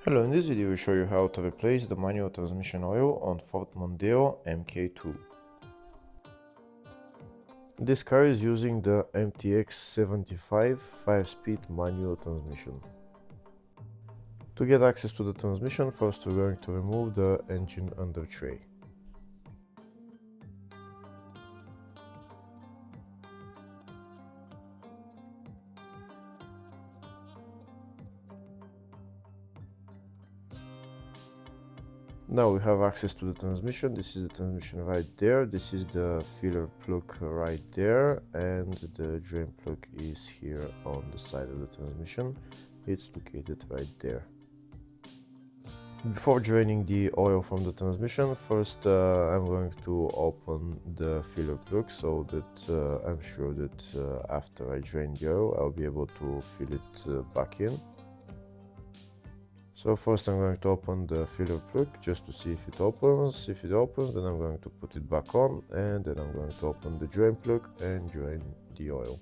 Hello, in this video we show you how to replace the manual transmission oil on Ford Mondeo MK2. This car is using the MTX-75 5-speed manual transmission. To get access to the transmission, first we're going to remove the engine under tray. Now we have access to the transmission. This is the transmission right there. This is the filler plug right there, and the drain plug is here on the side of the transmission. It's located right there. Before draining the oil from the transmission, first I'm going to open the filler plug so that I'm sure that after I drain the oil I'll be able to fill it back in. So first I'm going to open the filler plug just to see if it opens. If it opens, then I'm going to put it back on, and then I'm going to open the drain plug and drain the oil.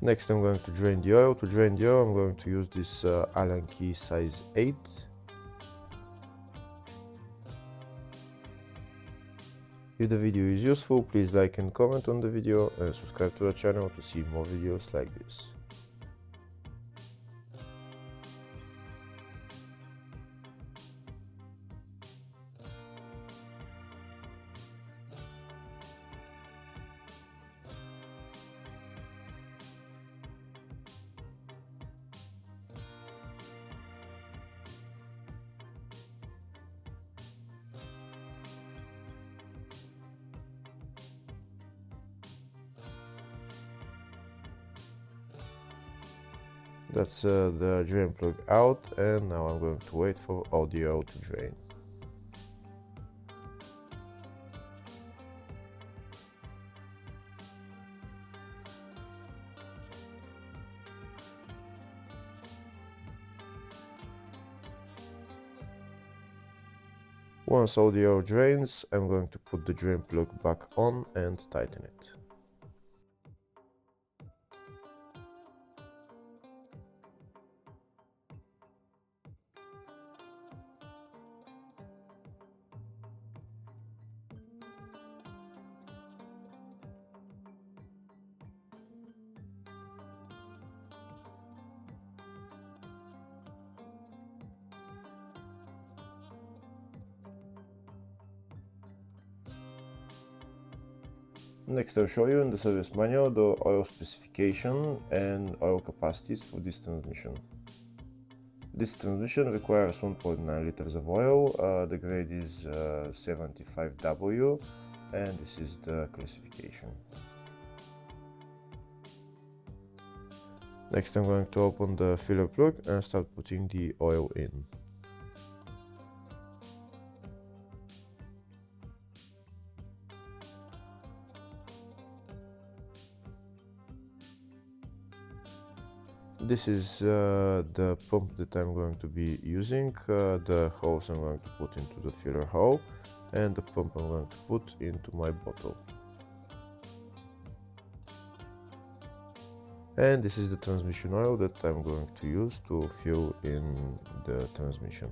Next I'm going to drain the oil. To drain the oil I'm going to use this Allen key size 8. If the video is useful, please like and comment on the video and subscribe to the channel to see more videos like this. That's the drain plug out, and now I'm going to wait for all the oil to drain. Once all the oil drains, I'm going to put the drain plug back on and tighten it. Next I'll show you in the service manual the oil specification and oil capacities for this transmission. This transmission requires 1.9 liters of oil, the grade is 75W, and this is the classification. Next I'm going to open the filler plug and start putting the oil in. This is the pump that I'm going to be using. The hose I'm going to put into the filler hole, and the pump I'm going to put into my bottle. And this is the transmission oil that I'm going to use to fill in the transmission.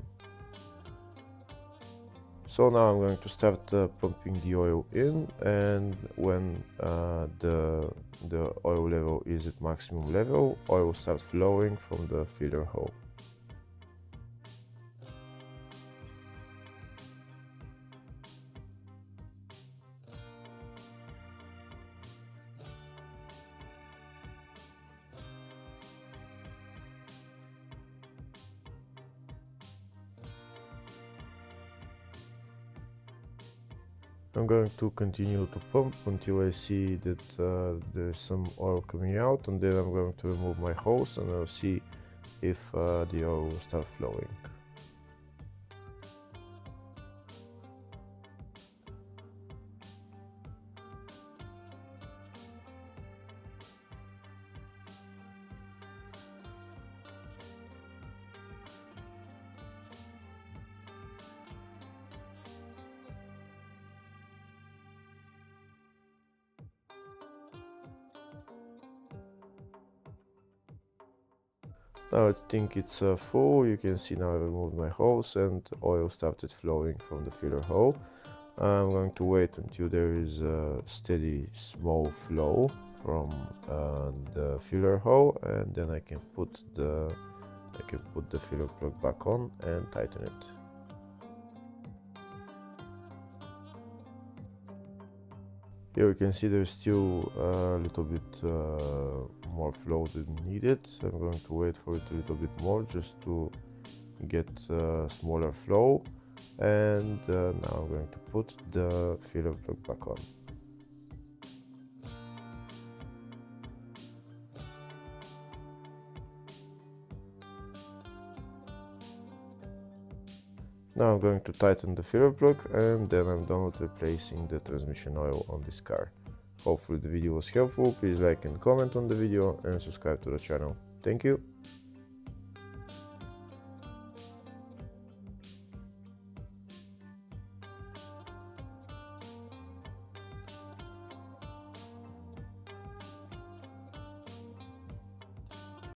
So now I'm going to start pumping the oil in, and when the oil level is at maximum level, oil starts flowing from the filler hole. I'm going to continue to pump until I see that there's some oil coming out, and then I'm going to remove my hose and I'll see if the oil will start flowing. Now I think it's full. You can see now I removed my hose and oil started flowing from the filler hole. I'm going to wait until there is a steady small flow from the filler hole, and then I can put the filler plug back on and tighten it. Here you can see there's still a little bit more flow than needed. I'm going to wait for it a little bit more just to get smaller flow, and now I'm going to put the filler plug back on. Now I'm going to tighten the filler plug, and then I'm done with replacing the transmission oil on this car. Hopefully the video was helpful. Please like and comment on the video and subscribe to the channel. Thank you.